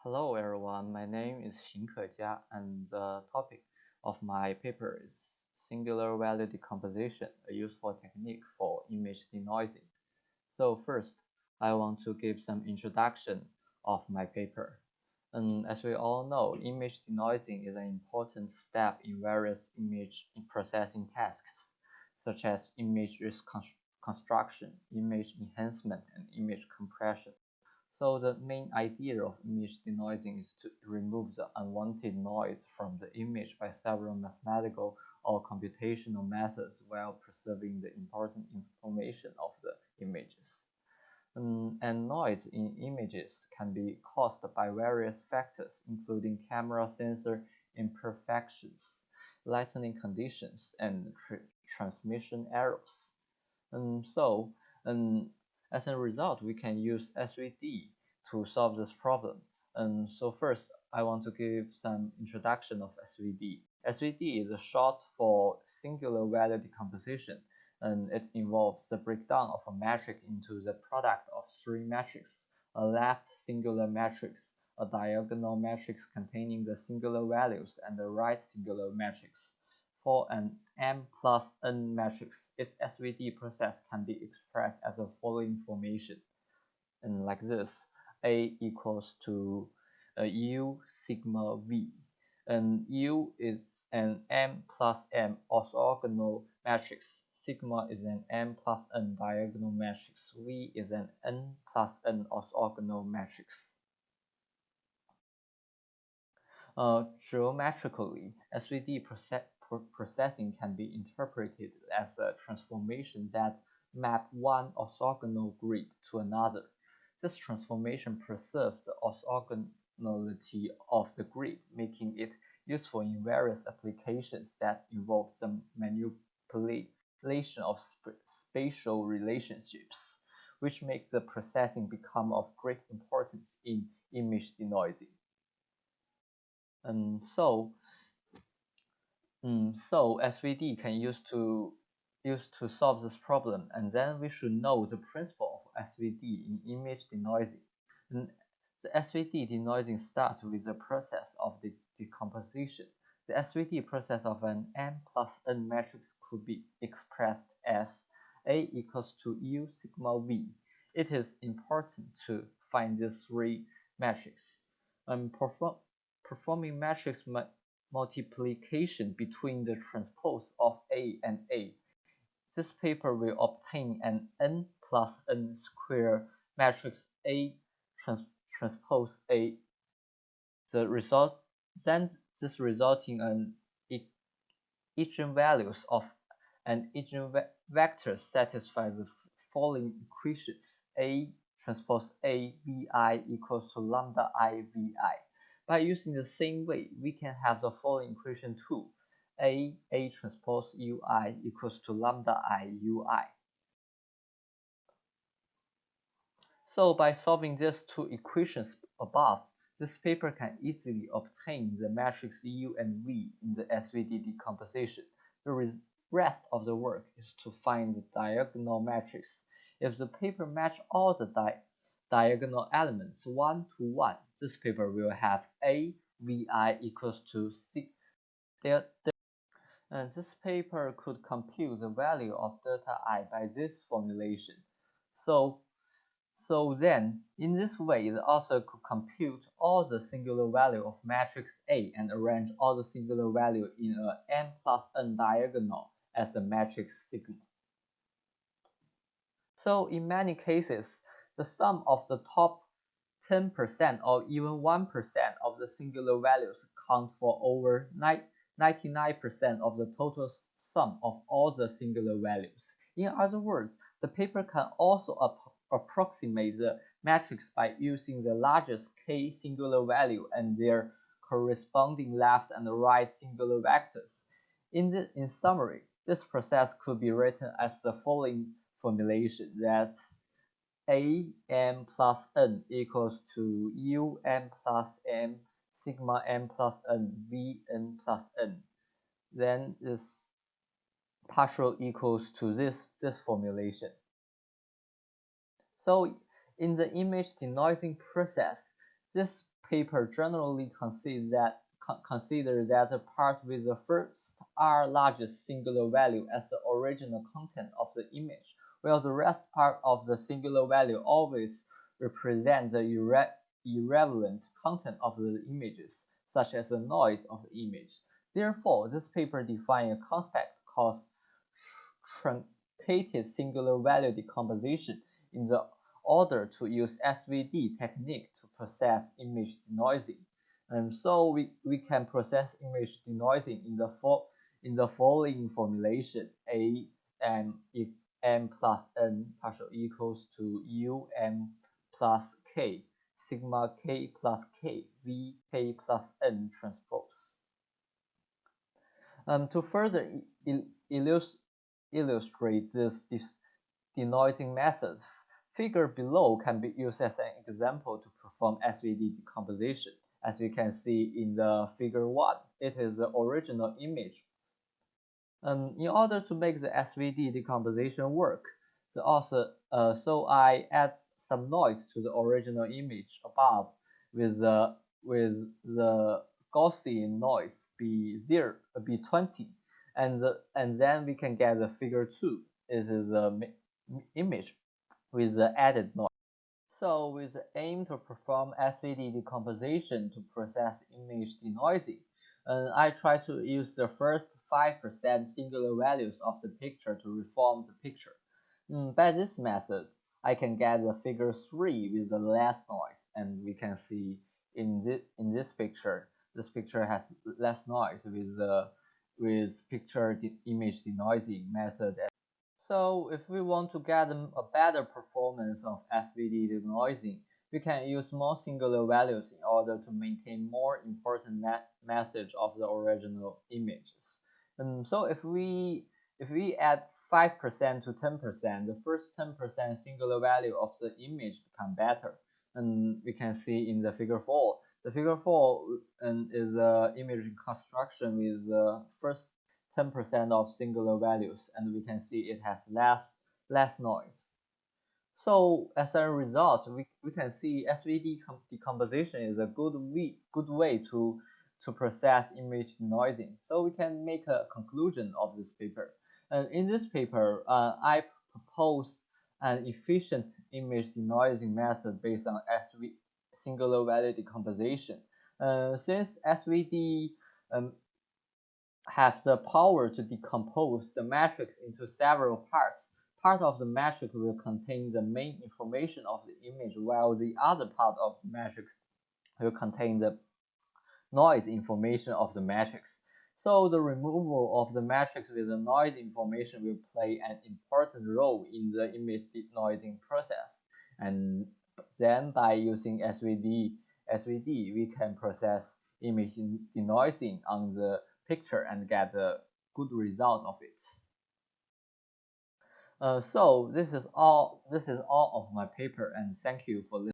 Hello everyone, my name is Xing Kejia and the topic of my paper is Singular Value Decomposition, a useful technique for image denoising. So first, I want to give some introduction of my paper. As we all know, image denoising is an important step in various image processing tasks, such as image reconstruction, image enhancement, and image compression. So the main idea of image denoising is to remove the unwanted noise from the image by several mathematical or computational methods while preserving the important information of the images. And noise in images can be caused by various factors, including camera sensor imperfections, lighting conditions, and transmission errors. As a result, we can use SVD to solve this problem. So first, I want to give some introduction of SVD. SVD is a short for singular value decomposition, and it involves the breakdown of a matrix into the product of three matrices: a left singular matrix, a diagonal matrix containing the singular values, and a right singular matrix. For an M plus N matrix, its SVD process can be expressed as the following formation, and like this: A equals to U sigma V, and U is an M plus M orthogonal matrix, sigma is an M plus N diagonal matrix, V is an N plus N orthogonal matrix. Geometrically, SVD processing can be interpreted as a transformation that map one orthogonal grid to another. This transformation preserves the orthogonality of the grid, making it useful in various applications that involve the manipulation of spatial relationships, which make the processing become of great importance in image denoising. So SVD can use to solve this problem, and then we should know the principle of SVD in image denoising. And the SVD denoising starts with the process of the decomposition. The SVD process of an M plus N matrix could be expressed as A equals to U sigma V. It is important to find these three matrices. Performing matrix multiplication between the transpose of A and A. This paper will obtain an N plus N square matrix A transpose A. This resulting in eigenvalues of an eigenvector satisfy the following equations: A transpose A Vi equals to lambda I Vi. By using the same way, we can have the following equation too: A transpose Ui equals to lambda I Ui. So by solving these two equations above, this paper can easily obtain the matrix U and V in the SVD decomposition. The rest of the work is to find the diagonal matrix. If the paper match all the diagonal elements 1 to 1, this paper will have A Vi equals to C. And this paper could compute the value of delta I by this formulation. So then, in this way, the author could compute all the singular value of matrix A and arrange all the singular value in a M plus N diagonal as the matrix sigma. So in many cases, the sum of the top 10% or even 1% of the singular values account for over 99% of the total sum of all the singular values. In other words, the paper can also approximate the matrix by using the largest k singular value and their corresponding left and right singular vectors. In summary, this process could be written as the following formulation: that A M plus N equals to U M plus M sigma M plus N V N plus N. Then this partial equals to this formulation. So in the image denoising process, this paper generally consider that the part with the first R largest singular value as the original content of the image, while the rest part of the singular value always represent the irrelevant content of the images, such as the noise of the image. Therefore, this paper defines a concept called truncated singular value decomposition in the order to use SVD technique to process image denoising. And so we can process image denoising in the following formulation: A m if m plus n partial equals to u m plus k sigma k plus k v k plus n transpose. To further illustrate this denoising method, figure below can be used as an example to perform SVD decomposition. As you can see in the figure 1, it is the original image. In order to make the SVD decomposition work, so I add some noise to the original image above with the Gaussian noise be 20, and then we can get the figure 2. This is the image with the added noise. So with the aim to perform SVD decomposition to process image denoising, I try to use the first 5% singular values of the picture to reform the picture. By this method, I can get the figure 3 with the less noise, and we can see in this picture has less noise with picture image denoising method. So if we want to get a better performance of SVD denoising, we can use more singular values in order to maintain more important message of the original images. So if we add 5% to 10%, the first 10% singular value of the image become better. And we can see in the figure 4. The figure 4 is an image construction with the first 10% of singular values, and we can see it has less noise. So as a result, we can see SVD decomposition is a good way to process image denoising. So we can make a conclusion of this paper. And in this paper, I proposed an efficient image denoising method based on singular value decomposition. Since SVD have the power to decompose the matrix into several parts, part of the matrix will contain the main information of the image, while the other part of the matrix will contain the noise information of the matrix. So the removal of the matrix with the noise information will play an important role in the image denoising process. And then by using SVD, we can process image denoising on the picture and get a good result of it. So this is all of my paper, and thank you for listening.